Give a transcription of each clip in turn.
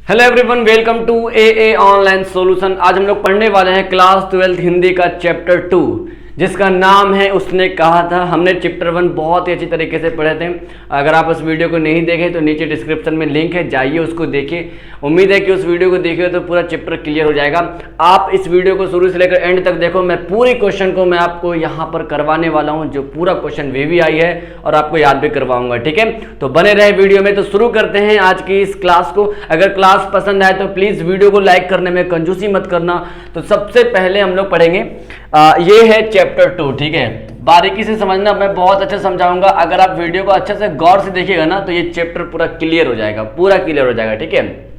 Hello everyone, welcome to a online solution. आज हम लोग पढ़ने वाले हैं क्लास 12 हिंदी का चैप्टर 2, जिसका नाम है उसने कहा था। हमने चैप्टर 1 बहुत ही अच्छी तरीके से पढ़े थे। अगर आप उस वीडियो को नहीं देखे तो नीचे डिस्क्रिप्शन में लिंक है, जाइए उसको देखिए। उम्मीद है कि उस वीडियो को देखिए तो पूरा चैप्टर क्लियर हो जाएगा। आप इस वीडियो को शुरू से लेकर एंड तक देखो। मैं पूरे क्वेश्चन को मैं आपको यहाँ पर करवाने वाला हूँ, जो पूरा क्वेश्चन VVI है, और आपको याद भी करवाऊंगा। ठीक है, तो बने रहे वीडियो में। तो शुरू करते हैं आज की इस क्लास को। अगर क्लास पसंद आए तो प्लीज वीडियो को लाइक करने में कंजूसी मत करना। तो सबसे पहले हम लोग पढ़ेंगे ये है चैप्टर 2। ठीक है, बारीकी से समझना, मैं बहुत अच्छे समझाऊंगा। अगर आप वीडियो को अच्छे से गौर से देखिएगा ना तो ये चैप्टर पूरा क्लियर हो जाएगा, पूरा क्लियर हो जाएगा। ठीक है,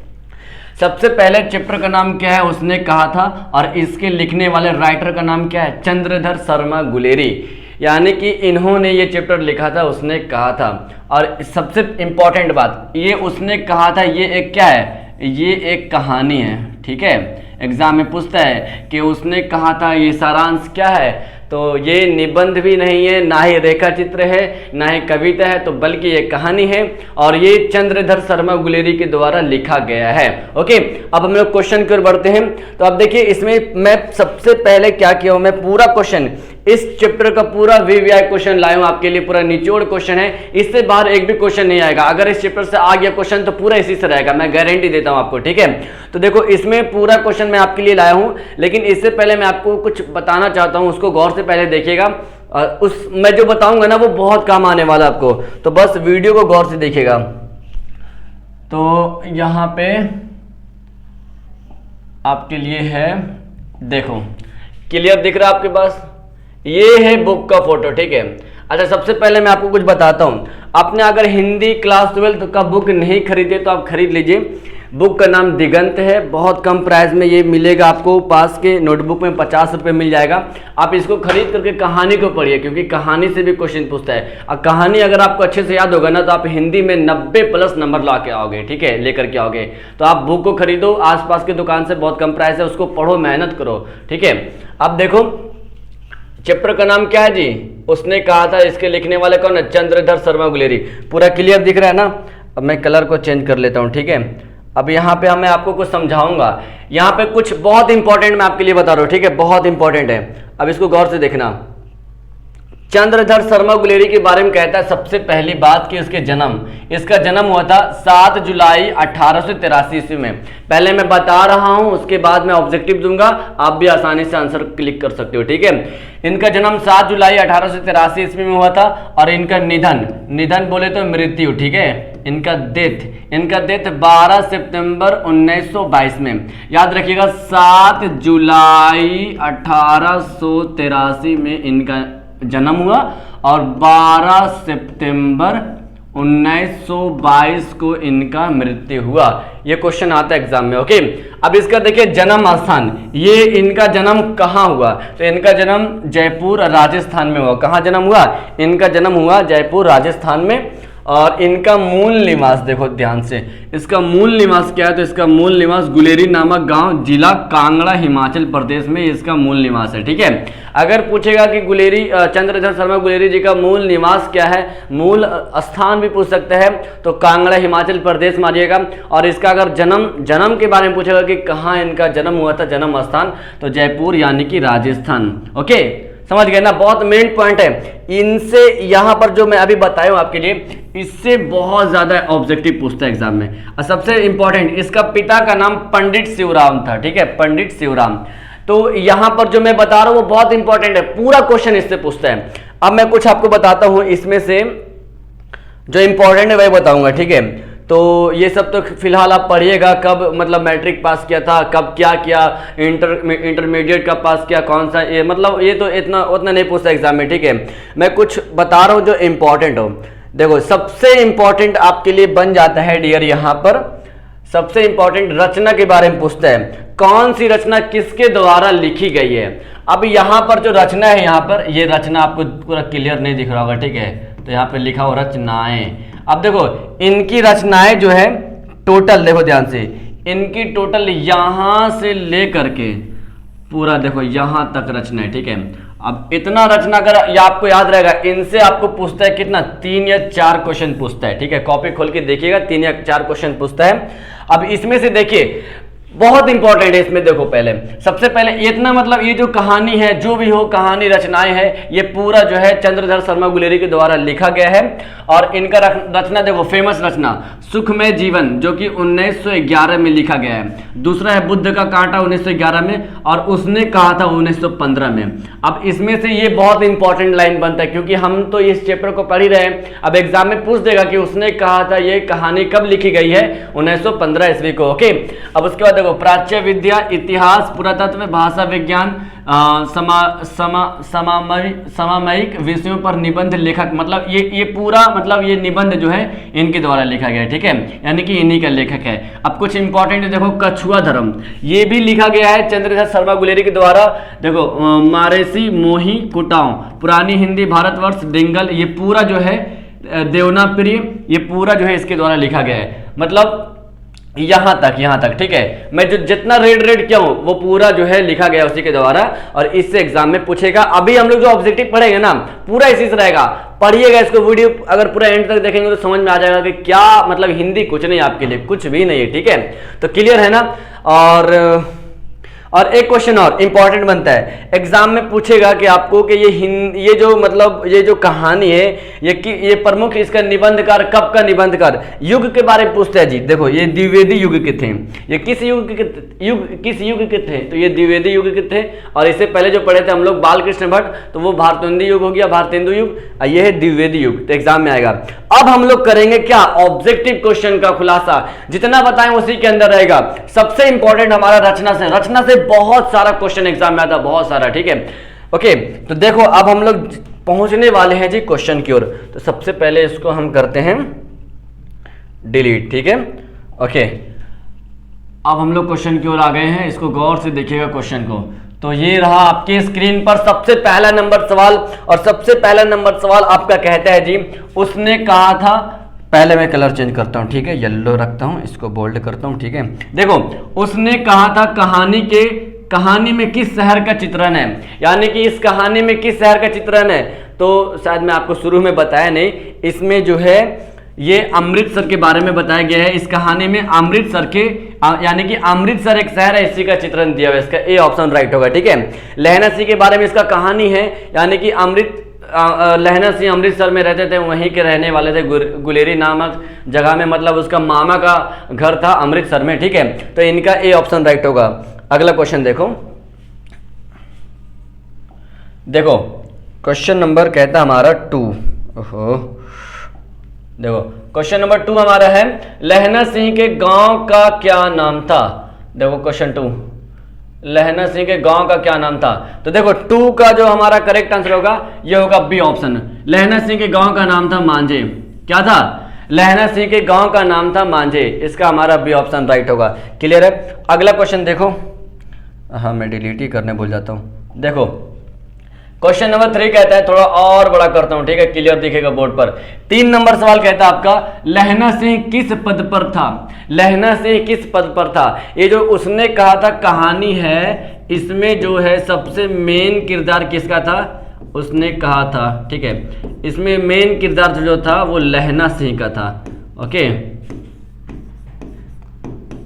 सबसे पहले चैप्टर का नाम क्या है, उसने कहा था, और इसके लिखने वाले राइटर का नाम क्या है, चंद्रधर शर्मा गुलेरी। यानी कि इन्होंने ये चैप्टर लिखा था, उसने कहा था। और सबसे इंपॉर्टेंट बात, ये उसने कहा था, ये एक क्या है, ये एक कहानी है। ठीक है, एग्जाम में पूछता है कि उसने कहा था, ये सारांश क्या है। तो ये निबंध भी नहीं है, ना ही रेखा चित्र है, ना ही कविता है, तो बल्कि ये कहानी है, और ये चंद्रधर शर्मा गुलेरी के द्वारा लिखा गया है। ओके, अब हम लोग क्वेश्चन की ओर बढ़ते हैं। तो अब देखिए, इसमें मैं सबसे पहले क्या किया हूं, मैं पूरा क्वेश्चन, इस चैप्टर का पूरा VVI क्वेश्चन लाया हूं आपके लिए। पूरा निचोड़ क्वेश्चन है, इससे बाहर एक भी क्वेश्चन नहीं आएगा। अगर इस चैप्टर से आ गया क्वेश्चन तो पूरा इसी से रहेगा, मैं गारंटी देता हूं आपको। ठीक है, तो देखो, इसमें पूरा क्वेश्चन मैं आपके लिए लाया हूं, लेकिन इससे पहले मैं आपको कुछ बताना चाहता हूं, उसको गौर से पहले देखिएगा। उस मैं जो बताऊंगा ना वो बहुत काम आने वाला आपको, तो बस वीडियो को गौर से देखिएगा। तो यहां पे आपके लिए है, देखो क्लियर दिख रहा है आपके पास, ये है बुक का फोटो। ठीक है, अच्छा, सबसे पहले मैं आपको कुछ बताता हूं। आपने अगर हिंदी क्लास 12 का बुक नहीं खरीदे तो आप खरीद लीजिए। बुक का नाम दिगंत है, बहुत कम प्राइस में ये मिलेगा आपको। पास के नोटबुक में 50 रुपये मिल जाएगा। आप इसको खरीद करके कहानी को पढ़िए, क्योंकि कहानी से भी क्वेश्चन पूछता है। और कहानी अगर आपको अच्छे से याद होगा ना तो आप हिंदी में 90+ नंबर ला के आओगे। ठीक है, लेकर के आओगे। तो आप बुक को खरीदो, आसपास की दुकान से, बहुत कम प्राइस है, उसको पढ़ो, मेहनत करो। ठीक है, अब देखो चैप्टर का नाम क्या है जी, उसने कहा था। इसके लिखने वाले कौन है, चंद्रधर शर्मा गुलेरी। पूरा क्लियर दिख रहा है ना। अब मैं कलर को चेंज कर लेता हूँ। ठीक है, अब यहाँ पे मैं आपको कुछ समझाऊंगा। यहाँ पे कुछ बहुत इंपॉर्टेंट मैं आपके लिए बता रहा हूँ। ठीक है, बहुत इंपॉर्टेंट है, अब इसको गौर से देखना। चंद्रधर शर्मा गुलेरी के बारे में कहता है, सबसे पहली बात कि इसका जन्म हुआ था 7 जुलाई 1883 ईस्वी में। पहले मैं बता रहा हूं, उसके बाद मैं ऑब्जेक्टिव दूंगा, आप भी आसानी से आंसर क्लिक कर सकते हो। ठीक है, इनका जन्म 7 जुलाई 1883 ईस्वी में हुआ था, और इनका निधन बोले तो मृत्यु। ठीक है, इनका डेथ 12 सितंबर 1922 में। याद रखिएगा, 7 जुलाई 1883 में इनका जन्म हुआ, और 12 सितंबर 1922 को इनका मृत्यु हुआ। ये क्वेश्चन आता है एग्जाम में। ओके, अब इसका देखिए जन्म स्थान, ये इनका जन्म कहाँ हुआ, तो इनका जन्म जयपुर राजस्थान में हुआ। कहाँ जन्म हुआ, इनका जन्म हुआ जयपुर राजस्थान में। और इनका मूल निवास देखो ध्यान से, इसका मूल निवास क्या है, तो इसका मूल निवास गुलेरी नामक गांव, जिला कांगड़ा, हिमाचल प्रदेश में इसका मूल निवास है। ठीक है, अगर पूछेगा कि गुलेरी चंद्रधर शर्मा गुलेरी जी का मूल निवास क्या है, मूल स्थान भी पूछ सकते हैं, तो कांगड़ा, हिमाचल प्रदेश मारिएगा। और इसका अगर जन्म के बारे में पूछेगा कि कहाँ इनका जन्म हुआ था, जन्म स्थान, तो जयपुर यानी कि राजस्थान। ओके, समझ गए ना, बहुत मेन पॉइंट है। इनसे यहां पर जो मैं अभी बताया हूं आपके लिए, इससे बहुत ज्यादा ऑब्जेक्टिव पूछता है एग्जाम में। और सबसे इंपॉर्टेंट, इसका पिता का नाम पंडित शिवराम था। ठीक है, पंडित शिवराम। तो यहां पर जो मैं बता रहा हूं वो बहुत इंपॉर्टेंट है, पूरा क्वेश्चन इससे पूछता है। अब मैं कुछ आपको बताता हूं, इसमें से जो इंपॉर्टेंट है वही बताऊंगा। ठीक है, तो ये सब तो फिलहाल आप पढ़िएगा, कब मतलब मैट्रिक पास किया था, कब क्या किया, इंटरमीडिएट कब पास किया, कौन सा, ये मतलब ये तो उतना नहीं पूछता एग्जाम में। ठीक है, मैं कुछ बता रहा हूँ जो इंपॉर्टेंट हो। देखो, सबसे इंपॉर्टेंट आपके लिए बन जाता है डियर, यहाँ पर सबसे इंपॉर्टेंट रचना के बारे में पूछता है। कौन सी रचना किसके द्वारा लिखी गई है। अब यहाँ पर जो रचना है, यहाँ पर ये रचना आपको पूरा क्लियर नहीं दिख रहा होगा। ठीक है, तो यहाँ पे लिखा हो रचनाएं। अब देखो, इनकी रचनाएं जो है टोटल, देखो ध्यान से, इनकी टोटल यहां से लेकर के पूरा देखो यहां तक रचना है। ठीक है, अब इतना रचना कर, ये आपको याद रहेगा, इनसे आपको पूछता है कितना, 3 या 4 क्वेश्चन पूछता है, ठीक है। कॉपी खोल के देखिएगा, 3 या 4 क्वेश्चन पूछता है। अब इसमें से देखिए बहुत इंपॉर्टेंट है, इसमें देखो पहले सबसे पहले इतना, मतलब ये जो कहानी है, जो भी हो कहानी रचनाएं है, ये पूरा जो है चंद्रधर शर्मा गुलेरी के द्वारा लिखा गया है। और इनका रचना देखो, फेमस रचना सुखमय जीवन जो कि 1911 में लिखा गया है। दूसरा है बुद्ध का कांटा 1911 में, और उसने कहा था 1915 में। अब इसमें से ये बहुत इंपॉर्टेंट लाइन बनता है, क्योंकि हम तो इस चैप्टर को पढ़ ही रहे हैं। अब एग्जाम में पूछ देगा कि उसने कहा था, ये कहानी कब लिखी गई है, 1915 ईस्वी को, ओके। अब उसके बाद देखो प्राच्य विद्या, इतिहास, पुरातत्व, भाषा विज्ञान, समसामयिक विषयों पर निबंध लेखक, मतलब ये पूरा, मतलब ये निबंध जो है इनके द्वारा लिखा गया है, ठीक है, यानी कि इन्हीं का लेखक है। अब कुछ इंपॉर्टेंट है, देखो कछुआ धर्म, ये भी लिखा गया है चंद्रधर शर्मा गुलेरी के द्वारा। देखो मारेसी, मोही, कुटाओ, पुरानी हिंदी, भारतवर्ष, डिंगल, ये पूरा जो है देवनाप्रिय, ये पूरा जो है इसके द्वारा लिखा गया है। मतलब यहाँ तक, ठीक है। मैं जो जितना रेड किया हूँ वो पूरा जो है लिखा गया उसी के द्वारा, और इससे एग्जाम में पूछेगा। अभी हम लोग जो ऑब्जेक्टिव पढ़ेंगे ना, पूरा इसी से रहेगा, पढ़िएगा इसको, वीडियो अगर पूरा एंड तक देखेंगे तो समझ में आ जाएगा कि क्या मतलब हिंदी कुछ नहीं, आपके लिए कुछ भी नहीं है, ठीक है। तो क्लियर है ना। और एक क्वेश्चन और इंपॉर्टेंट बनता है, एग्जाम में पूछेगा कि आपको कि ये जो मतलब ये जो कहानी है, ये प्रमुख इसका निबंधकार कब का निबंधकार, युग के बारे में पूछता है जी। देखो ये द्विवेदी युग के थे, ये किस युग के थे, तो ये द्विवेदी युग के थे। और इससे पहले जो पढ़े थे हम लोग बालकृष्ण भट्ट, तो वो भारतेंदु युग हो गया, भारतेंदु युग, ये है द्विवेदी युग, तो एग्जाम में आएगा। अब हम लोग करेंगे क्या, ऑब्जेक्टिव क्वेश्चन का खुलासा, जितना बताएं उसी के अंदर रहेगा। सबसे इंपॉर्टेंट हमारा रचना से बहुत सारा क्वेश्चन एग्जाम में आता है, बहुत सारा, ठीक है, ओके। तो देखो अब हम लोग पहुंचने वाले हैं जी क्वेश्चन की ओर। तो सबसे पहले इसको हम करते हैं डिलीट, ठीक है, ओके। अब हम लोग क्वेश्चन की ओर आ गए हैं, इसको गौर से देखिएगा क्वेश्चन को। तो ये रहा आपके स्क्रीन पर सबसे पहला नंबर सवाल, और सबसे पहला नंबर सवाल आपका कहता है जी, उसने कहा था, पहले मैं कलर चेंज करता हूं, ठीक है, येलो रखता हूं, इसको बोल्ड करता हूं, ठीक है। देखो उसने कहा था कहानी में किस शहर का चित्रण है, यानी कि इस कहानी में किस शहर का चित्रण है। तो शायद मैं आपको शुरू में बताया नहीं, इसमें जो है ये अमृतसर के बारे में बताया गया है। इस कहानी में अमृतसर के, यानी कि अमृतसर एक शहर है, इसी का चित्रण दिया हुआ है, इसका ए ऑप्शन राइट होगा, ठीक है। लहना सिंह के बारे में इसका कहानी है, यानी कि लहना सिंह अमृतसर में रहते थे, वहीं के रहने वाले थे, गुलेरी नामक जगह में, मतलब उसका मामा का घर था अमृतसर में, ठीक है। तो इनका ए ऑप्शन राइट होगा। अगला क्वेश्चन देखो क्वेश्चन नंबर कहता हमारा 2, ओहो, देखो क्वेश्चन नंबर 2 हमारा है, लहना सिंह के गांव का क्या नाम था। देखो क्वेश्चन 2, लहना सिंह के गांव का क्या नाम था। तो देखो 2 का जो हमारा करेक्ट आंसर होगा ये होगा बी ऑप्शन, लहना सिंह के गांव का नाम था मांझे। क्या था, लहना सिंह के गांव का नाम था मांझे, इसका हमारा बी ऑप्शन राइट होगा। क्लियर है। अगला क्वेश्चन देखो, हाँ मैं डिलीट ही करने भूल जाता हूं। देखो क्वेश्चन नंबर 3 कहता है, थोड़ा और बड़ा करता हूं, ठीक है, क्लियर दिखेगा बोर्ड पर। 3 नंबर सवाल कहता है आपका, लहना सिंह किस पद पर था। लहना सिंह किस पद पर था। ये जो उसने कहा था कहानी है, इसमें जो है सबसे मेन किरदार किसका था, उसने कहा था, ठीक है, इसमें मेन किरदार जो था वो लहना सिंह का था, ओके।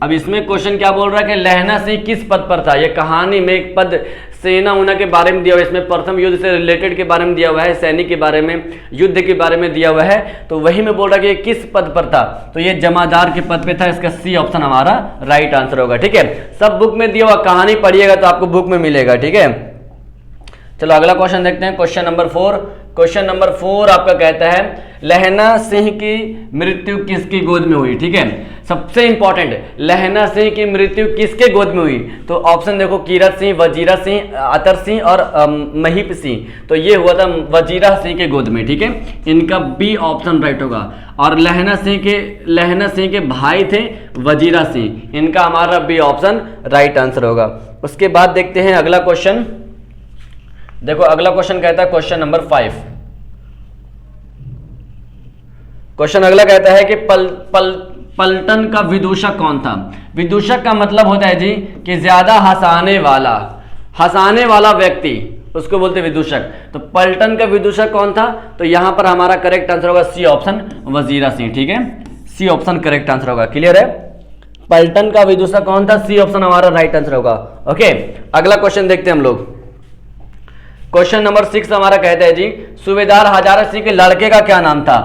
अब इसमें क्वेश्चन क्या बोल रहा है कि लहना सिंह किस पद पर था। ये कहानी में एक पद सेना उना के बारे में दिया हुआ है, इसमें प्रथम युद्ध से रिलेटेड के बारे में दिया हुआ है, सैनिक के बारे में, युद्ध के बारे में दिया हुआ है। तो वही में बोल रहा है कि ये किस पद पर था, तो ये जमादार के पद पे था, इसका सी ऑप्शन हमारा राइट आंसर होगा, ठीक है। सब बुक में दिया हुआ, कहानी पढ़िएगा तो आपको बुक में मिलेगा, ठीक है। चलो अगला क्वेश्चन देखते हैं, क्वेश्चन नंबर 4। क्वेश्चन नंबर 4 आपका कहता है, लहना सिंह की मृत्यु किसकी गोद में हुई। ठीक है, सबसे इंपॉर्टेंट, लहना सिंह की मृत्यु किसके गोद में हुई। तो ऑप्शन देखो, कीरत सिंह, वजीरा सिंह, अतर सिंह और महीप सिंह। तो ये हुआ था वजीरा सिंह के गोद में। ठीक है, इनका बी ऑप्शन राइट होगा। और लहना सिंह के भाई थे वजीरा सिंह, इनका हमारा बी ऑप्शन राइट आंसर होगा। उसके बाद देखते हैं अगला क्वेश्चन। देखो अगला क्वेश्चन कहता है क्वेश्चन नंबर 5। क्वेश्चन अगला कहता है कि पलटन का विदूषक कौन था। विदूषक का मतलब होता है जी कि ज्यादा हंसाने वाला व्यक्ति, उसको बोलते विदूषक। तो पलटन का विदूषक कौन था? तो यहां पर हमारा करेक्ट आंसर होगा सी ऑप्शन, वजीरा सिंह। ठीक है, सी ऑप्शन करेक्ट आंसर होगा। क्लियर है? पलटन का विदूषक कौन था? सी ऑप्शन हमारा राइट आंसर होगा। ओके, अगला क्वेश्चन देखते हैं हम लोग। क्वेश्चन नंबर 6 हमारा कहता है जी, सूबेदार हजारा सिंह के लड़के का क्या नाम था?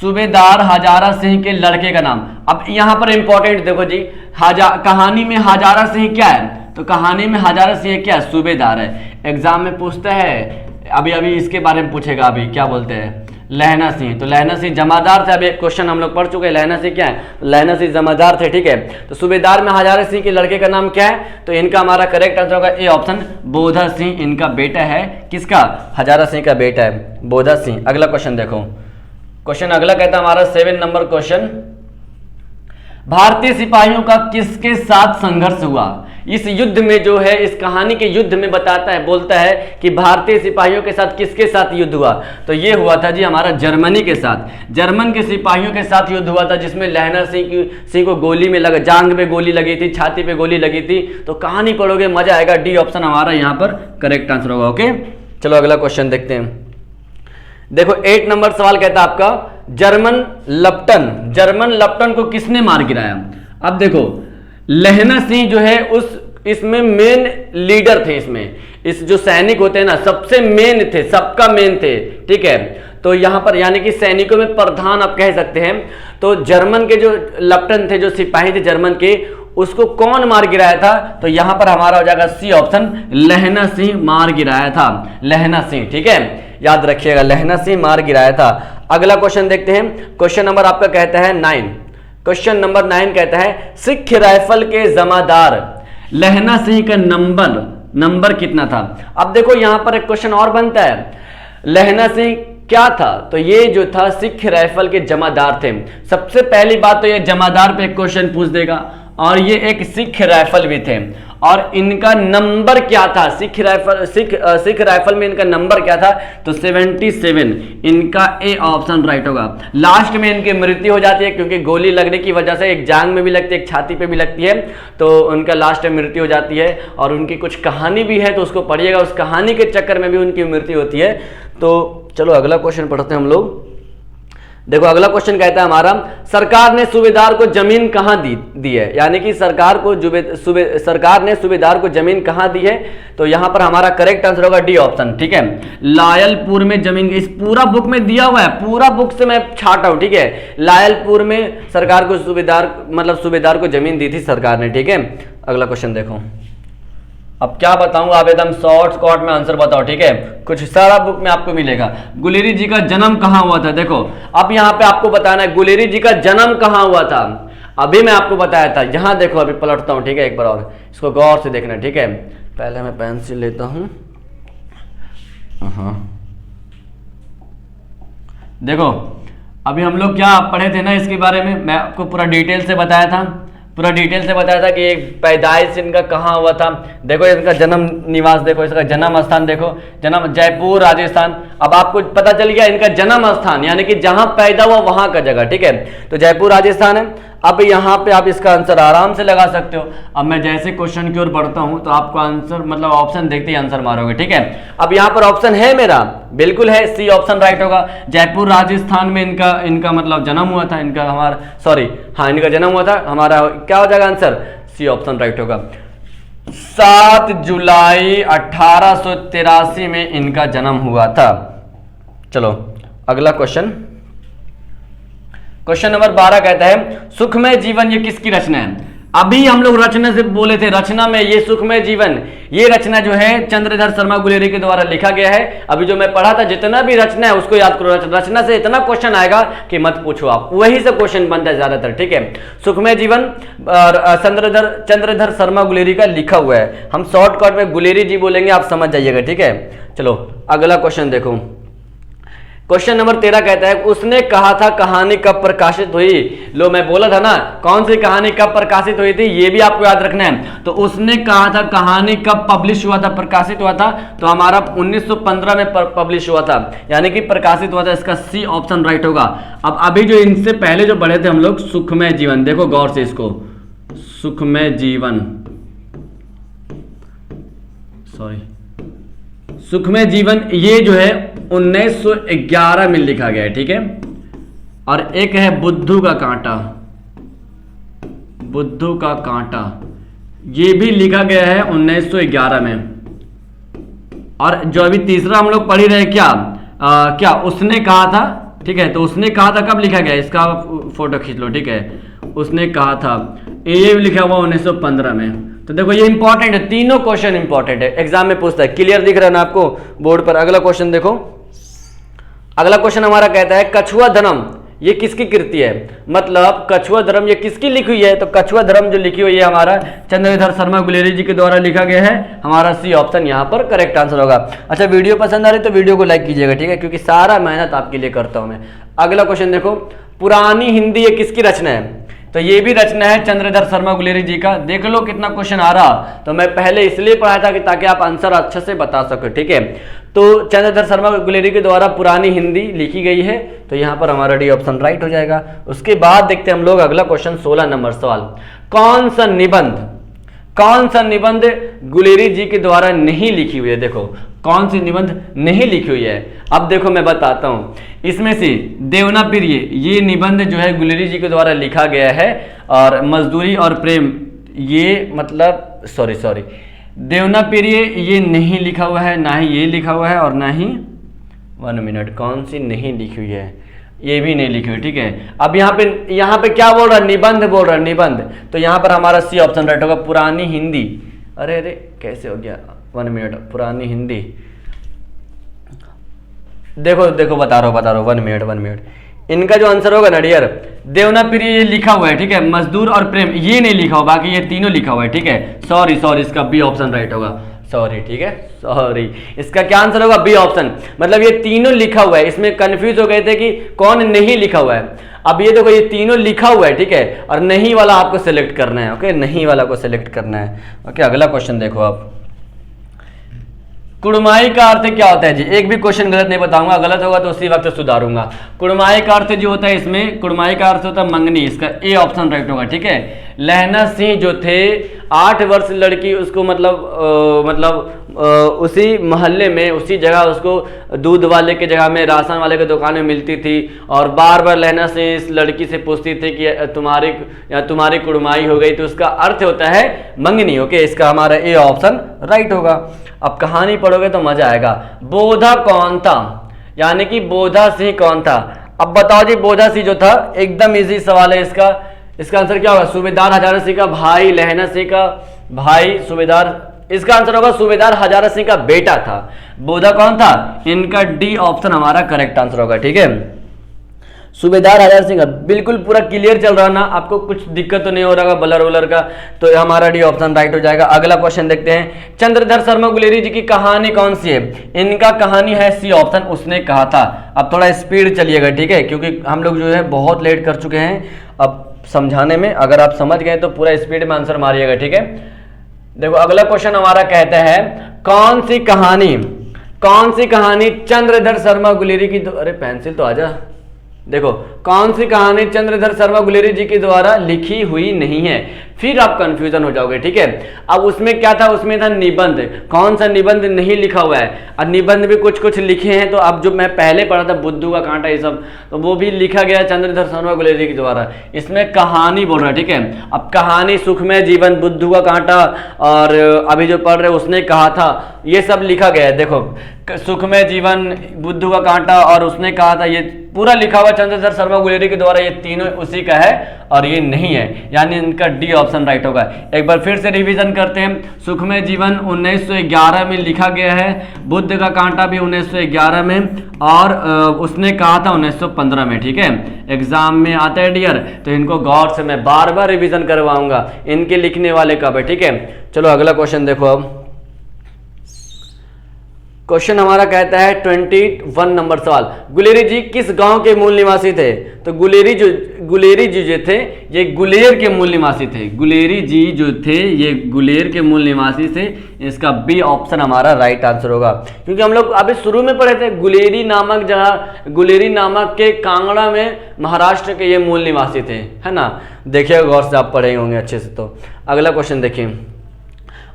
सूबेदार हजारा सिंह के लड़के का नाम। अब यहां पर इंपॉर्टेंट देखो जी, कहानी में हजारा सिंह क्या है? तो कहानी में हजारा सिंह क्या है? सूबेदार है। एग्जाम में पूछता है, अभी अभी इसके बारे में पूछेगा, अभी क्या बोलते हैं, लहना सिंह। तो लहना सिंह जमादार थे। अभी एक क्वेश्चन हम लोग पढ़ चुके हैं, लहना सिंह क्या है? लहना सिंह जमादार थे। ठीक है, तो सूबेदार में हजारा सिंह के लड़के का नाम क्या है? तो इनका हमारा करेक्ट आंसर होगा ए ऑप्शन, बोधा सिंह इनका बेटा है। किसका? हजारा सिंह का बेटा है, बोधा सिंह। अगला क्वेश्चन देखो, क्वेश्चन अगला कहता है हमारा 7 नंबर क्वेश्चन, भारतीय सिपाहियों का किसके साथ संघर्ष हुआ? इस युद्ध में जो है, इस कहानी के युद्ध में बताता है, बोलता है कि भारतीय सिपाहियों के साथ किसके साथ युद्ध हुआ? तो ये हुआ था जी हमारा जर्मनी के साथ। जर्मन के सिपाहियों के साथ युद्ध हुआ था, जिसमें लहना सिंह को गोली में लगा, जांग पे गोली लगी थी, छाती पे गोली लगी थी। तो कहानी पढ़ोगे मजा आएगा। डी ऑप्शन हमारा यहाँ पर करेक्ट आंसर होगा। ओके, चलो अगला क्वेश्चन देखते हैं। देखो 8 नंबर सवाल कहता है आपका, जर्मन लप्टन को किसने मार गिराया? अब देखो लहना सिंह जो है इसमें मेन लीडर थे। इसमें इस जो सैनिक होते हैं ना, सबसे मेन थे, सबका मेन थे। ठीक है, तो यहां पर यानी कि सैनिकों में प्रधान आप कह सकते हैं। तो जर्मन के जो लप्टन थे, जो सिपाही थे जर्मन के, उसको कौन मार गिराया था? तो यहां पर हमारा हो जाएगा सी ऑप्शन, लहना सिंह मार गिराया था, लहना सिंह। ठीक है, याद रखिएगा, लहना सिंह मार गिराया था। अगला क्वेश्चन देखते हैं। क्वेश्चन नंबर आपका कहता है 9। क्वेश्चन नंबर 9 कहता है, सिख राइफल के जमादार लहना सिंह का नंबर कितना था? अब देखो यहां पर एक क्वेश्चन और बनता है, लहना सिंह क्या था? तो ये जो था सिख राइफल के जमादार थे। सबसे पहली बात तो ये जमादार पे एक क्वेश्चन पूछ देगा, और ये एक सिख राइफल भी थे। और इनका नंबर क्या था? सिख राइफल में इनका नंबर क्या था? तो 77। इनका ए ऑप्शन राइट होगा। लास्ट में इनकी मृत्यु हो जाती है, क्योंकि गोली लगने की वजह से एक जांग में भी लगती है, एक छाती पे भी लगती है, तो उनका लास्ट में मृत्यु हो जाती है। और उनकी कुछ कहानी भी है, तो उसको पढ़िएगा, उस कहानी के चक्कर में भी उनकी मृत्यु होती है। तो चलो अगला क्वेश्चन पढ़ते हैं हम लोग। देखो अगला क्वेश्चन कहता है हमारा, सरकार ने सूबेदार को जमीन कहां दी है? यानी कि सरकार ने सूबेदार को जमीन कहां दी है? तो यहां पर हमारा करेक्ट आंसर होगा डी ऑप्शन। ठीक है, लायलपुर में जमीन। इस पूरा बुक में दिया हुआ है, पूरा बुक से मैं छाटा हूं। ठीक है, लायलपुर में सरकार को सूबेदार को जमीन दी थी सरकार ने। ठीक है, अगला क्वेश्चन देखो। अब क्या बताऊं, आप एकदम शॉर्ट में आंसर बताओ। ठीक है, कुछ सारा बुक में आपको मिलेगा। गुलेरी जी का जन्म कहां हुआ था? देखो अब यहां पे आपको बताना है गुलेरी जी का जन्म कहां हुआ था। अभी मैं आपको बताया था, यहां देखो, अभी पलटता हूं। ठीक है, एक बार और इसको गौर से देखना। ठीक है, पहले मैं पेंसिल लेता हूं। देखो अभी हम लोग क्या पढ़े थे ना, इसके बारे में मैं आपको पूरा डिटेल से बताया था कि पैदाइश इनका कहाँ हुआ था। देखो इनका जन्म निवास, देखो इसका जन्म स्थान, देखो जन्म जयपुर राजस्थान। अब आपको पता चल गया इनका जन्म स्थान, यानी कि जहां पैदा हुआ वहां का जगह। ठीक है, तो जयपुर राजस्थान है। अब यहाँ पे आप इसका आंसर आराम से लगा सकते हो। अब मैं जैसे क्वेश्चन की ओर बढ़ता हूं तो आपको आंसर ऑप्शन देखते ही आंसर मारोगे। ठीक है, अब यहाँ पर ऑप्शन है मेरा, बिल्कुल है, सी ऑप्शन राइट होगा। जयपुर राजस्थान में इनका जन्म हुआ था, इनका जन्म हुआ था। हमारा क्या हो जाएगा आंसर? सी ऑप्शन राइट होगा। 7 जुलाई 1883 में इनका जन्म हुआ था। चलो अगला क्वेश्चन नंबर 12 कहता है, सुखमय जीवन ये किसकी रचना है? अभी हम लोग रचना से बोले थे, रचना में ये सुखमय जीवन, ये रचना जो है चंद्रधर शर्मा गुलेरी के द्वारा लिखा गया है। अभी जो मैं पढ़ा था, जितना भी रचना है उसको याद करो। रचना से इतना क्वेश्चन आएगा कि मत पूछो, आप वही से क्वेश्चन बनता है ज्यादातर। ठीक है, सुखमय जीवन चंद्रधर शर्मा गुलेरी का लिखा हुआ है। हम शॉर्टकट में गुलेरी जी बोलेंगे, आप समझ जाइएगा। ठीक है, चलो अगला क्वेश्चन देखो। क्वेश्चन नंबर 13 कहता है, उसने कहा था कहानी कब प्रकाशित हुई? लो मैं बोला था ना, कौन सी कहानी कब प्रकाशित हुई थी, ये भी आपको याद रखना है। तो उसने कहा था कहानी कब पब्लिश हुआ था, प्रकाशित हुआ था? तो हमारा 1915 में पब्लिश हुआ था, यानी कि प्रकाशित हुआ था। इसका सी ऑप्शन राइट होगा। अब अभी जो इनसे पहले जो पढ़े थे हम लोग, सुखमय जीवन, देखो गौर से इसको, सुखमय जीवन ये जो है 1911 में लिखा गया है, ठीक है। और एक है बुद्धू का कांटा, बुद्धू का कांटा, ये भी लिखा गया है 1911 में। और जो अभी तीसरा हम लोग पढ़ ही रहे क्या क्या उसने कहा था, ठीक है। तो उसने कहा था कब लिखा गया, इसका फोटो खींच लो, ठीक है। उसने कहा था, ये भी लिखा हुआ 1915 में। तो देखो ये इंपॉर्टेंट है, तीनों क्वेश्चन इंपॉर्टेंट है, एग्जाम में पूछता है। क्लियर दिख रहा है ना आपको बोर्ड पर। अगला क्वेश्चन देखो, अगला क्वेश्चन हमारा कहता है कछुआ धर्म ये किसकी कृति है, मतलब कछुआ धर्म ये किसकी लिखी हुई है। तो कछुआ धर्म जो लिखी हुई है हमारा चंद्रधर शर्मा गुलेरी जी के द्वारा लिखा गया है। हमारा सी ऑप्शन यहाँ पर करेक्ट आंसर होगा। अच्छा, वीडियो पसंद आ रही तो वीडियो को लाइक कीजिएगा, ठीक है, क्योंकि सारा मेहनत आपके लिए करता हूँ मैं। अगला क्वेश्चन देखो, पुरानी हिंदी ये किसकी रचना है। तो ये भी रचना है चंद्रधर शर्मा गुलेरी जी का। देख लो कितना क्वेश्चन आ रहा, तो मैं पहले इसलिए पढ़ाया था कि ताकि आप आंसर अच्छे से बता सको, ठीक है। तो चंद्रधर शर्मा गुलेरी के द्वारा पुरानी हिंदी लिखी गई है, तो यहाँ पर हमारा डी ऑप्शन राइट हो जाएगा। उसके बाद देखते हैं हम लोग अगला क्वेश्चन 16 नंबर सवाल, कौन सा निबंध गुलेरी जी के द्वारा नहीं लिखी हुई है। देखो कौन सी निबंध नहीं लिखी हुई है। अब देखो मैं बताता हूं, इसमें से देवना प्रिय ये निबंध जो है गुलेरी जी के द्वारा लिखा गया है। और मजदूरी और प्रेम ये मतलब सॉरी देवना प्रिय ये नहीं लिखा हुआ है, ना ही ये लिखा हुआ है, और ना ही 1 मिनट कौन सी नहीं लिखी हुई है, ये भी नहीं लिखी हुई, ठीक है। अब यहाँ पे क्या बोल रहा है, निबंध बोल रहा है, निबंध। तो यहाँ पर हमारा सी ऑप्शन राइट होगा, पुरानी हिंदी। अरे कैसे हो गया, 1 मिनट, पुरानी हिंदी। देखो बता रहा हूँ 1 मिनट। इनका जो आंसर होगा ना डियर, देवना प्रिय ये लिखा हुआ है, ठीक है। मजदूर और प्रेम ये नहीं लिखा हुआ, बाकी ये तीनों लिखा हुआ है, ठीक है। सॉरी इसका बी ऑप्शन राइट होगा, सॉरी, ठीक है, सॉरी। इसका क्या आंसर होगा, बी ऑप्शन। मतलब ये तीनों लिखा हुआ है, इसमें कंफ्यूज हो गए थे कि कौन नहीं लिखा हुआ है। अब ये देखो ये तीनों लिखा हुआ है, ठीक है, और नहीं वाला आपको सिलेक्ट करना है, ओके, नहीं वाला को सिलेक्ट करना है, ओके। अगला क्वेश्चन देखो आप, कुड़माई का अर्थ क्या होता है जी। एक भी क्वेश्चन गलत नहीं बताऊंगा, गलत होगा तो उसी वक्त सुधारूंगा। कुड़माई का अर्थ जो होता है, इसमें कुड़माई का अर्थ होता है मंगनी, इसका ए ऑप्शन राइट होगा, ठीक है। लहना सिंह जो थे 8 वर्ष लड़की उसको मतलब उसी मोहल्ले में उसी जगह उसको दूध वाले के जगह में राशन वाले के दुकान में मिलती थी, और बार बार लहना सिंह इस लड़की से पूछती थी कि तुम्हारी कुड़माई हो गई। तो उसका अर्थ होता है मंगनी, ओके। इसका हमारा ए ऑप्शन राइट होगा। अब कहानी पढ़ोगे तो मजा आएगा। बोधा कौन था, यानी कि बोधा सिंह कौन था। अब बताओ जी, बोधा सिंह जो था, एकदम इजी सवाल है इसका आंसर क्या होगा, सूबेदार हजारा सिंह का भाई, लहना सिंह का भाई, सूबेदार। इसका आंसर होगा सूबेदार हजारा सिंह का बेटा था। बोधा कौन था, इनका डी ऑप्शन हमारा करेक्ट आंसर होगा, ठीक है। सूबेदार हजारा सिंह का बिल्कुल पूरा क्लियर चल रहा ना, आपको कुछ दिक्कत तो नहीं हो रहा ब्लर वलर का, तो हमारा डी ऑप्शन राइट हो जाएगा। अगला क्वेश्चन देखते हैं, चंद्रधर शर्मा गुलेरी जी की कहानी कौन सी है। इनका कहानी है सी ऑप्शन, उसने कहा था। अब थोड़ा स्पीड चलिएगा, ठीक है, क्योंकि हम लोग जो है बहुत लेट कर चुके हैं अब समझाने में। अगर आप समझ गए तो पूरा स्पीड में आंसर मारिएगा, ठीक है। देखो अगला क्वेश्चन हमारा कहता है, कौन सी कहानी चंद्रधर शर्मा गुलेरी की, अरे पेंसिल तो आजा। देखो कौन सी कहानी चंद्रधर शर्मा गुलेरी जी के द्वारा लिखी हुई नहीं है, फिर आप कंफ्यूजन हो जाओगे, ठीक है। अब उसमें क्या था, उसमें था निबंध। कौन सा निबंध नहीं लिखा हुआ है, और निबंध भी कुछ लिखे हैं। तो अब जो मैं पहले पढ़ा था बुद्धू का कांटा, ये सब तो वो भी लिखा गया चंद्रधर शर्मा गुलेरी के द्वारा। इसमें कहानी बोल रहा है, ठीक है। अब कहानी सुखमय जीवन, बुद्धू का कांटा, और अभी जो पढ़ रहे उसने कहा था, ये सब लिखा गया है। देखो सुखमय जीवन, बुद्धू का कांटा और उसने कहा था, ये पूरा लिखा हुआ चंद्रधर शर्मा गुलेरी के द्वारा। ये तीनों उसी का है और ये नहीं है, यानी इनका डी ऑप्शन राइट होगा। एक बार फिर से रिवीजन करते हैं। सुखमय जीवन 1911 में लिखा गया है, बुद्ध का कांटा भी 1911 में, और उसने कहा था 1915 में, ठीक है। एग्जाम में आता है डियर, तो इनको गौर से मैं बार बार रिवीजन करवाऊंगा, इनके लिखने वाले कब है, ठीक है। चलो अगला क्वेश्चन देखो। अब क्वेश्चन हमारा कहता है 21 नंबर सवाल, गुलेरी जी किस गांव के मूल निवासी थे। तो गुलेरी जी जो थे ये गुलेर के मूल निवासी थे। गुलेरी जी जो थे ये गुलेर के मूल निवासी थे। इसका बी ऑप्शन हमारा राइट आंसर होगा, क्योंकि हम लोग अभी शुरू में पढ़े थे गुलेरी नामक जगह, गुलेरी नामक के कांगड़ा में महाराष्ट्र के ये मूल निवासी थे, है ना। देखिएगा गौर से, आप पढ़े होंगे अच्छे से। तो अगला क्वेश्चन देखिए,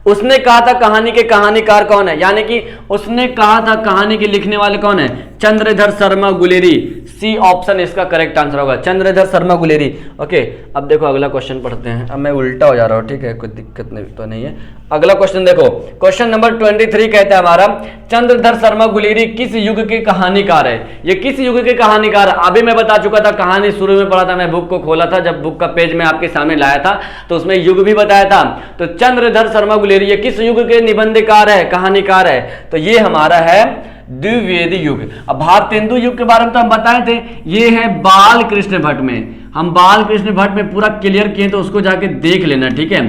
उसने कहा था कहानी के कहानीकार कौन है, यानी कि उसने कहा था कहानी के लिखने वाले कौन है, चंद्रधर शर्मा गुलेरी। सी ऑप्शन इसका करेक्ट आंसर होगा, चंद्रधर शर्मा गुलेरी। ओके, अब देखो अगला क्वेश्चन पढ़ते हैं। अब मैं उल्टा हो जा रहा हूँ, ठीक है, कोई दिक्कत नहीं तो नहीं है। अगला क्वेश्चन देखो, क्वेश्चन नंबर 23 कहता है हमारा, चंद्रधर शर्मा गुलेरी किस युग के कहानीकार है। ये किस युग के कहानीकार, अभी मैं बता चुका था, कहानी शुरू में पढ़ा था, मैं बुक को खोला था, जब बुक का पेज में आपके सामने लाया था तो उसमें युग भी बताया था। तो चंद्रधर शर्मा गुलेरी ये किस युग के निबंधकार है, कहानीकार है, तो ये हमारा है द्विवेदी युग। अब भारतेंदु युग के बारे में तो हम बताए थे, ये है बाल कृष्ण भट्ट में, हम बाल कृष्ण भट्ट में पूरा क्लियर किए तो उसको जाके देख लेना, ठीक है।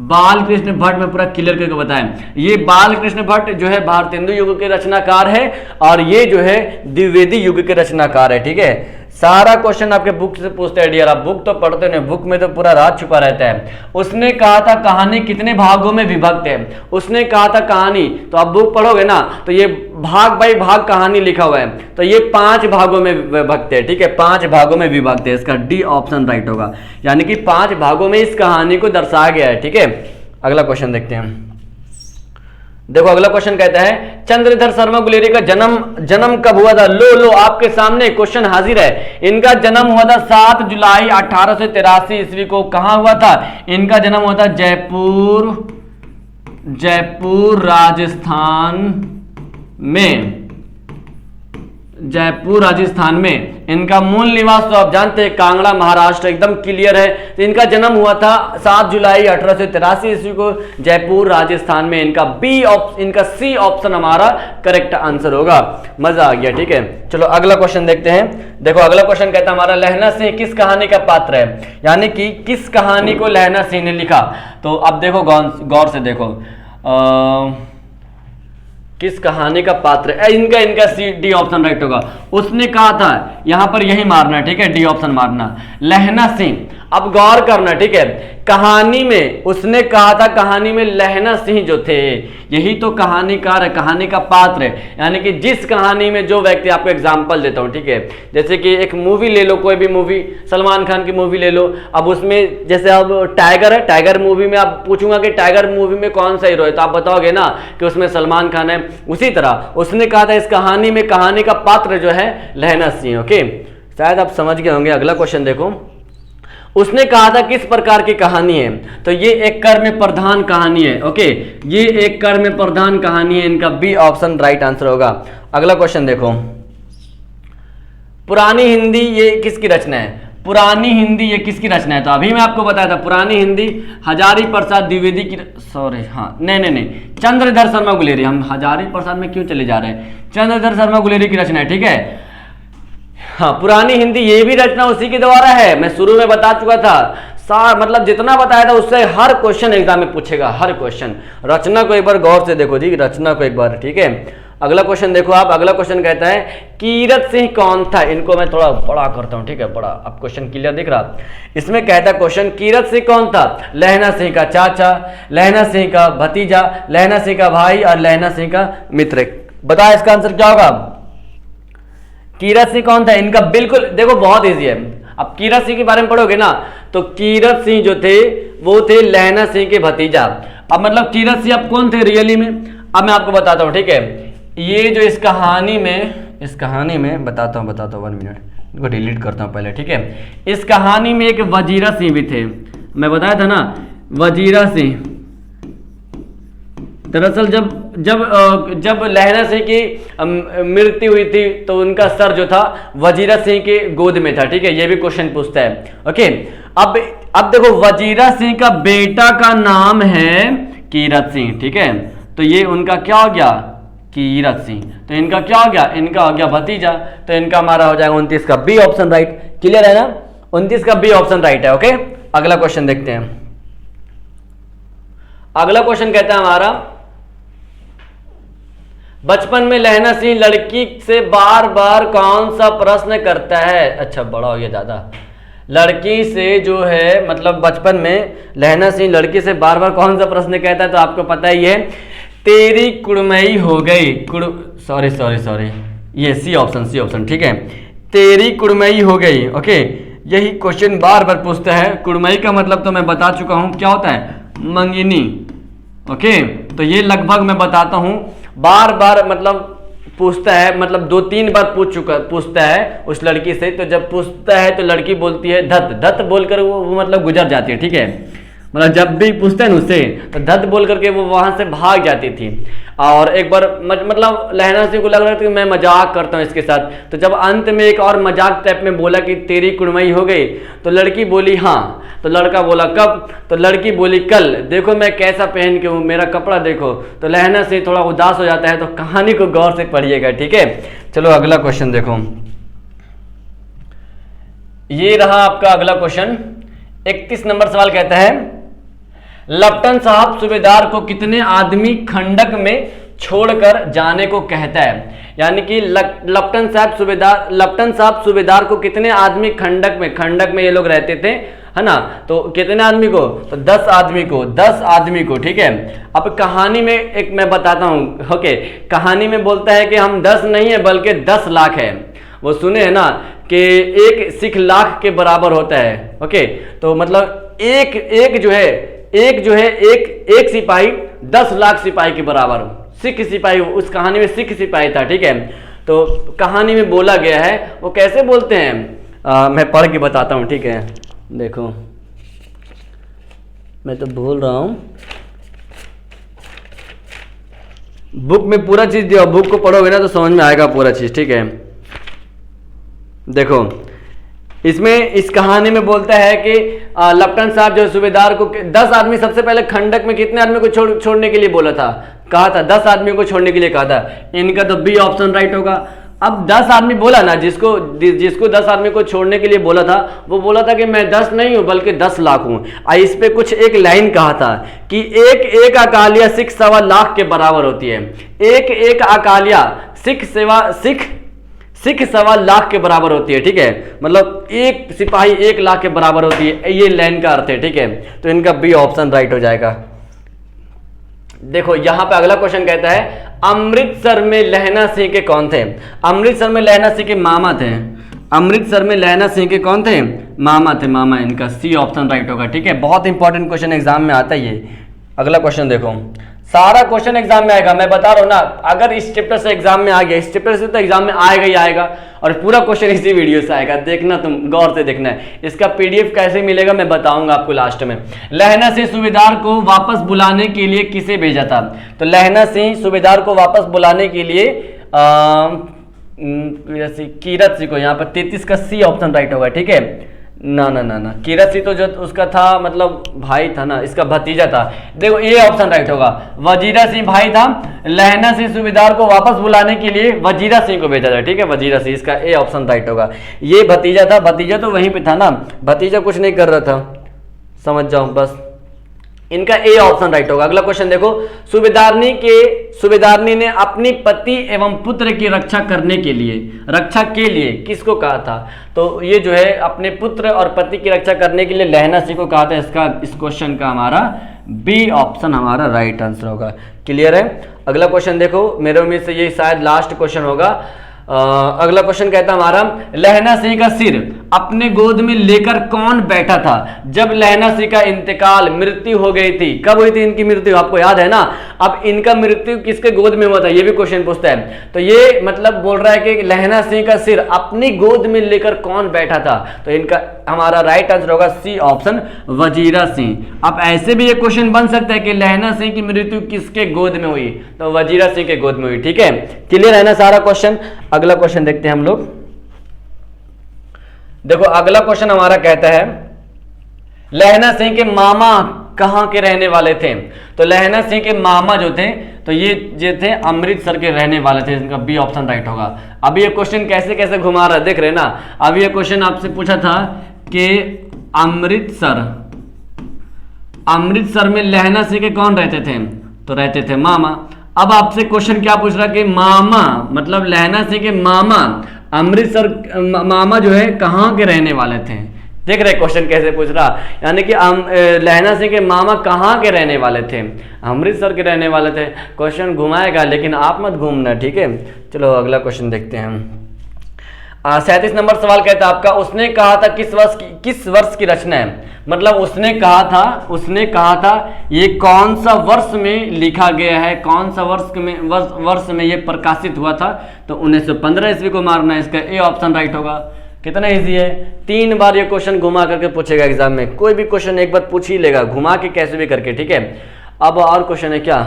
बाल कृष्ण भट्ट में पूरा क्लियर करके बताएं, ये बाल कृष्ण भट्ट जो है भारतेंदु युग के रचनाकार है और ये जो है द्विवेदी युग के रचनाकार है, ठीक है। सारा क्वेश्चन आपके बुक से पूछते हैं डियर, आप बुक तो पढ़ते नहीं, बुक में तो पूरा राज छुपा रहता है। उसने कहा था कहानी कितने भागों में विभक्त है, उसने कहा था कहानी, तो आप बुक पढ़ोगे ना तो ये भाग बाई भाग कहानी लिखा हुआ है, तो ये 5 भागों में विभक्त है, ठीक है, 5 भागों में विभक्त है, इसका डी ऑप्शन राइट होगा, यानी कि 5 भागों में इस कहानी को दर्शाया गया है, ठीक है। अगला क्वेश्चन देखते हैं। देखो अगला क्वेश्चन कहता है, चंद्रधर शर्मा गुलेरी का जन्म कब हुआ था। लो आपके सामने क्वेश्चन हाजिर है। इनका जन्म हुआ था 7 जुलाई 1883 ईस्वी को। कहां हुआ था, इनका जन्म हुआ था जयपुर राजस्थान में, जयपुर राजस्थान में। इनका मूल निवास तो आप जानते हैं कांगड़ा महाराष्ट्र, एकदम क्लियर है। तो इनका जन्म हुआ था 7 जुलाई 1883 ईस्वी को जयपुर राजस्थान में। इनका सी ऑप्शन हमारा करेक्ट आंसर होगा। मजा आ गया, ठीक है। चलो अगला क्वेश्चन देखते हैं। देखो अगला क्वेश्चन कहता है हमारा, लहना सिंह किस कहानी का पात्र है, यानी कि किस कहानी को लहना सिंह ने लिखा। तो अब देखो गौर से देखो, किस कहानी का पात्र है, इनका सी डी ऑप्शन राइट होगा। उसने कहा था, यहां पर यही मारना, ठीक है, डी ऑप्शन मारना, लहना सिंह। अब गौर करना, ठीक है, कहानी में उसने कहा था, कहानी में लहना सिंह जो थे यही तो कहानीकार है, कहानी का पात्र है, यानी कि जिस कहानी में जो व्यक्ति, आपको एग्जांपल देता हूं, ठीक है, जैसे कि एक मूवी ले लो, कोई भी मूवी, सलमान खान की मूवी ले लो। अब उसमें जैसे अब टाइगर है, टाइगर मूवी में आप पूछूंगा कि टाइगर मूवी में कौन सा हीरो है, तो आप बताओगे ना कि उसमें सलमान खान है। उसी तरह उसने कहा था इस कहानी में कहानी का पात्र जो है लहना सिंह। ओके, शायद आप समझ गए होंगे। अगला क्वेश्चन देखो, उसने कहा था किस प्रकार की कहानी है, तो ये एक कर्म प्रधान कहानी है। ओके, ये एक कर्म प्रधान कहानी है, इनका बी ऑप्शन राइट आंसर होगा। अगला क्वेश्चन देखो, पुरानी हिंदी ये किसकी रचना है, पुरानी हिंदी ये किसकी रचना है। तो अभी मैं आपको बताया था पुरानी हिंदी हजारी प्रसाद द्विवेदी की, सॉरी हाँ नहीं चंद्रधर शर्मा गुलेरी। हम हजारी प्रसाद में क्यों चले जा रहे हैं, चंद्रधर शर्मा गुलेरी की रचना है, ठीक है। हाँ, पुरानी हिंदी ये भी रचना उसी के द्वारा है, मैं शुरू में बता चुका था। मतलब जितना बताया था उससे हर क्वेश्चन एग्जाम में पूछेगा, हर क्वेश्चन। रचना को एक बार गौर से देखो जी, रचना को एक बार, ठीक है। अगला क्वेश्चन देखो आप, अगला क्वेश्चन कहता है कीरत सिंह कौन था। इनको मैं थोड़ा बड़ा करता हूं, ठीक है, बड़ा। अब क्वेश्चन क्लियर दिख रहा। इसमें कहता है क्वेश्चन, कीरत सिंह कौन था, लहना सिंह का चाचा, लहना सिंह का भतीजा, लहना सिंह का भाई और लहना सिंह का मित्र। बताओ इसका आंसर क्या होगा। कीरत सिंह कौन था, इनका बिल्कुल देखो बहुत ईजी है। अब कीरत सिंह के बारे में पढ़ोगे ना तो कीरत सिंह जो थे वो थे लहना सिंह के भतीजा। अब मतलब कीरत सिंह अब कौन थे रियली में, अब मैं आपको बताता हूं, ठीक है। ये जो इस कहानी में बताता हूं 1 मिनट, इनको डिलीट करता हूं पहले, ठीक है। इस कहानी में एक वजीरा सिंह भी थे, मैं बताया था ना, वजीरा सिंह। दरअसल जब लहना सिंह की मृत्यु हुई थी तो उनका सर जो था वजीरा सिंह के गोद में था, ठीक है। ये भी क्वेश्चन पूछता है। ओके, अब देखो वजीरा सिंह का बेटा का नाम है कीरत सिंह, ठीक है। तो ये उनका क्या हो गया, कीरत सिंह। तो इनका क्या हो गया, इनका हो गया भतीजा। तो इनका हमारा हो जाएगा 29 का बी ऑप्शन राइट। क्लियर है ना, 29 का बी ऑप्शन राइट है। ओके, अगला क्वेश्चन देखते हैं। अगला क्वेश्चन कहता है हमारा, बचपन में लहना सिंह लड़की से बार बार कौन सा प्रश्न करता है। अच्छा, बड़ा हो गया ज्यादा। लड़की से जो है मतलब बचपन में लहना सिंह लड़की से बार बार कौन सा प्रश्न कहता है, तो आपको पता ही है, तेरी कुड़मई हो गई। सॉरी, ये सी ऑप्शन, ठीक है, तेरी कुड़मई हो गई। ओके, यही क्वेश्चन बार बार पूछता है। कुड़मई का मतलब तो मैं बता चुका हूं क्या होता है, मंगिनी। ओके, तो ये लगभग मैं बताता हूं, बार बार मतलब पूछता है, मतलब 2-3 बार पूछता है उस लड़की से। तो जब पूछता है तो लड़की बोलती है धत, धत बोलकर वो मतलब गुजर जाती है, ठीक है। मतलब जब भी पूछते हैं ना उससे तो धत बोल करके वो वहां से भाग जाती थी। और एक बार मतलब लहना सिंह को लग रहा था कि मैं मजाक करता हूँ इसके साथ, तो जब अंत में एक और मजाक टाइप में बोला कि तेरी कुड़मई हो गई, तो लड़की बोली हाँ। तो लड़का बोला कब? तो लड़की बोली कल, देखो मैं कैसा पहन के हूँ, मेरा कपड़ा देखो। तो लहना सिंह थोड़ा उदास हो जाता है। तो कहानी को गौर से पढ़िएगा, ठीक है। चलो अगला क्वेश्चन देखो, ये रहा आपका अगला क्वेश्चन। 31 नंबर सवाल कहता है, लप्टन साहब सूबेदार को कितने आदमी खंडक में छोड़कर जाने को कहता है। यानी कि लप्टन साहब सूबेदार को कितने आदमी खंडक में ये लोग रहते थे, है ना। तो कितने आदमी को? तो 10 आदमी को, ठीक है। अब कहानी में एक मैं बताता हूं, ओके। कहानी में बोलता है कि हम 10 नहीं है बल्कि 10 लाख है। वो सुने है ना कि 1 सिख लाख के बराबर होता है, ओके। तो मतलब एक जो है एक सिपाही 10 लाख सिपाही के बराबर, सिख सिपाही, उस कहानी में सिख सिपाही था, ठीक है। तो कहानी में बोला गया है, वो कैसे बोलते हैं मैं पढ़ के बताता हूँ, ठीक है। देखो मैं तो भूल रहा हूँ, बुक में पूरा चीज दिया, बुक को पढ़ोगे ना तो समझ में आएगा पूरा चीज, ठीक है। देखो इसमें इस कहानी में बोलता है कि लप्टन साहब जो सूबेदार को 10 आदमी, सबसे पहले खंडक में कितने आदमी को छोड़ने के लिए बोला था, कहा था 10 आदमी को छोड़ने के लिए कहा था। इनका तो बी ऑप्शन राइट होगा। अब 10 आदमी बोला ना, जिसको 10 आदमी को छोड़ने के लिए बोला था, वो बोला था कि मैं 10 नहीं हूं बल्कि 10 लाख हूं। इस पे कुछ एक लाइन कहा था कि एक अकालिया सिख 1.25 लाख के बराबर होती है। एक अकालिया सिख 1.25 लाख के बराबर होती है, ठीक है। मतलब एक सिपाही 1 लाख के बराबर होती है, ये लाइन का अर्थ है, ठीक है। तो इनका बी ऑप्शन राइट हो जाएगा। देखो यहां पे अगला क्वेश्चन कहता है, अमृतसर में लहना सिंह के कौन थे? अमृतसर में लहना सिंह के मामा थे। अमृतसर में लहना सिंह के कौन थे? मामा थे, मामा। इनका सी ऑप्शन राइट होगा, ठीक है। बहुत इंपॉर्टेंट क्वेश्चन एग्जाम में आता है ये। अगला क्वेश्चन देखो, सारा क्वेश्चन एग्जाम में आएगा, मैं बता रहा हूं ना। अगर इस चैप्टर से एग्जाम में आ गया, इस चैप्टर से तो एग्जाम में आएगा ही आएगा, और पूरा क्वेश्चन इसी वीडियो से आएगा। देखना, तुम गौर से देखना है। इसका पीडीएफ कैसे मिलेगा मैं बताऊंगा आपको लास्ट में। लहना सिंह सूबेदार को वापस बुलाने के लिए किसे भेजा था? तो लहना सिंह सूबेदार को वापस बुलाने के लिए कीरत सिंह को, यहाँ पर 33 का सी ऑप्शन राइट होगा, ठीक है। ना, कीरत सिंह तो जो उसका था मतलब भाई था ना, इसका भतीजा था। देखो ये ऑप्शन राइट होगा। वजीरा सिंह भाई था, लहना सिंह सूबेदार को वापस बुलाने के लिए वजीरा सिंह को भेजा था, ठीक है। वजीरा सिंह, इसका ए ऑप्शन राइट होगा। ये भतीजा था, भतीजा तो वहीं पे था ना, भतीजा कुछ नहीं कर रहा था, समझ जाओ बस। इनका ए ऑप्शन राइट होगा। अगला क्वेश्चन देखो, सूबेदारनी ने अपनी पति एवं पुत्र की रक्षा के लिए किसको कहा था? तो ये जो है अपने पुत्र और पति की रक्षा करने के लिए लहना सिंह को कहा था। इस क्वेश्चन का हमारा बी ऑप्शन हमारा राइट आंसर होगा। क्लियर है? अगला क्वेश्चन देखो, मेरे उम्मीद से ये शायद लास्ट क्वेश्चन होगा। अगला क्वेश्चन कहता है हमारा, लहना सिंह का सिर अपने गोद में लेकर कौन बैठा था जब लहना सिंह का इंतकाल, मृत्यु हो गई थी? कब हुई थी इनकी मृत्यु? आपको याद है ना। अब इनका मृत्यु किसके गोद में हुआ था, ये भी क्वेश्चन पूछता है। तो ये मतलब बोल रहा है कि लहना सिंह का सिर अपनी गोद में लेकर कौन बैठा था? तो इनका हमारा राइट आंसर होगा सी ऑप्शन, वजीरा सिंह। अब ऐसे भी ये क्वेश्चन बन सकता है कि लहना सिंह की मृत्यु किसके गोद में हुई? तो वजीरा सिंह के गोद में हुई, ठीक है। क्लियर है ना सारा क्वेश्चन? अगला क्वेश्चन देखते हैं हम लोग। देखो अगला क्वेश्चन हमारा कहता है, लहना सिंह के मामा कहां के रहने वाले थे? तो लहना सिंह के मामा जो थे, तो ये जो थे अमृतसर के रहने वाले थे। इनका बी ऑप्शन राइट होगा। अब ये क्वेश्चन कैसे कैसे घुमा रहा है, देख रहे ना। अब ये क्वेश्चन आपसे पूछा था कि अमृतसर में लहना सिंह के कौन रहते थे? तो रहते थे मामा। अब आपसे क्वेश्चन क्या पूछ रहा कि मामा मतलब लहना सिंह के मामा अमृतसर, मामा जो है कहाँ के रहने वाले थे? देख रहे क्वेश्चन कैसे पूछ रहा, यानी कि लहना सिंह के मामा कहाँ के रहने वाले थे? अमृतसर के रहने वाले थे। क्वेश्चन घुमाएगा लेकिन आप मत घूमना, ठीक है। चलो अगला क्वेश्चन देखते हैं हम। 37 नंबर सवाल कहता है आपका, उसने कहा था किस वर्ष की रचना है? मतलब उसने कहा था ये कौन सा वर्ष में लिखा गया है, कौन सा वर्ष में ये प्रकाशित हुआ था, तो 1915 ईस्वी को मारना है, इसका ए ऑप्शन राइट होगा। कितना इजी है, 3 बार ये क्वेश्चन घुमा करके पूछेगा एग्जाम में, कोई भी क्वेश्चन एक बार पूछ ही लेगा घुमा के कैसे भी करके, ठीक है। अब और क्वेश्चन है क्या,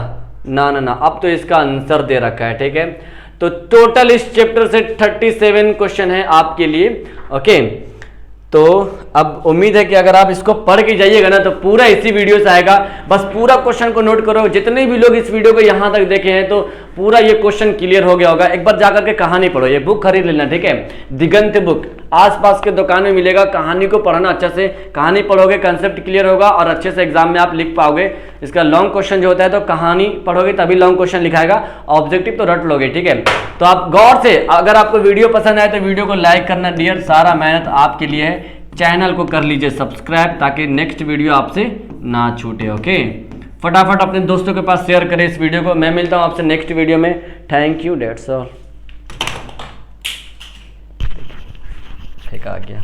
ना ना ना, अब तो इसका आंसर दे रखा है, ठीक है। तो टोटल इस चैप्टर से 37 क्वेश्चन है आपके लिए, ओके। तो अब उम्मीद है कि अगर आप इसको पढ़ के जाइएगा ना तो पूरा इसी वीडियो से आएगा, बस पूरा क्वेश्चन को नोट करो। जितने भी लोग इस वीडियो को यहाँ तक देखे हैं तो पूरा ये क्वेश्चन क्लियर हो गया होगा। एक बार जाकर के कहानी पढ़ो, ये बुक खरीद लेना, ठीक है, दिगंत बुक, आसपास के दुकान में मिलेगा। कहानी को पढ़ना अच्छे से, कहानी पढ़ोगे कंसेप्ट क्लियर होगा और अच्छे से एग्जाम में आप लिख पाओगे। इसका लॉन्ग क्वेश्चन जो होता है तो कहानी पढ़ोगे तभी लॉन्ग क्वेश्चन लिखाएगा, ऑब्जेक्टिव तो रट लोगे, ठीक है। तो आप गौर से, अगर आपको वीडियो पसंद आए तो वीडियो को लाइक करना डियर, सारा मेहनत आपके लिए है। चैनल को कर लीजिए सब्सक्राइब ताकि नेक्स्ट वीडियो आपसे ना छूटे, ओके। फटाफट अपने दोस्तों के पास शेयर करें इस वीडियो को। मैं मिलता हूं आपसे नेक्स्ट वीडियो में। Thank you, that's all. ठीक आ गया।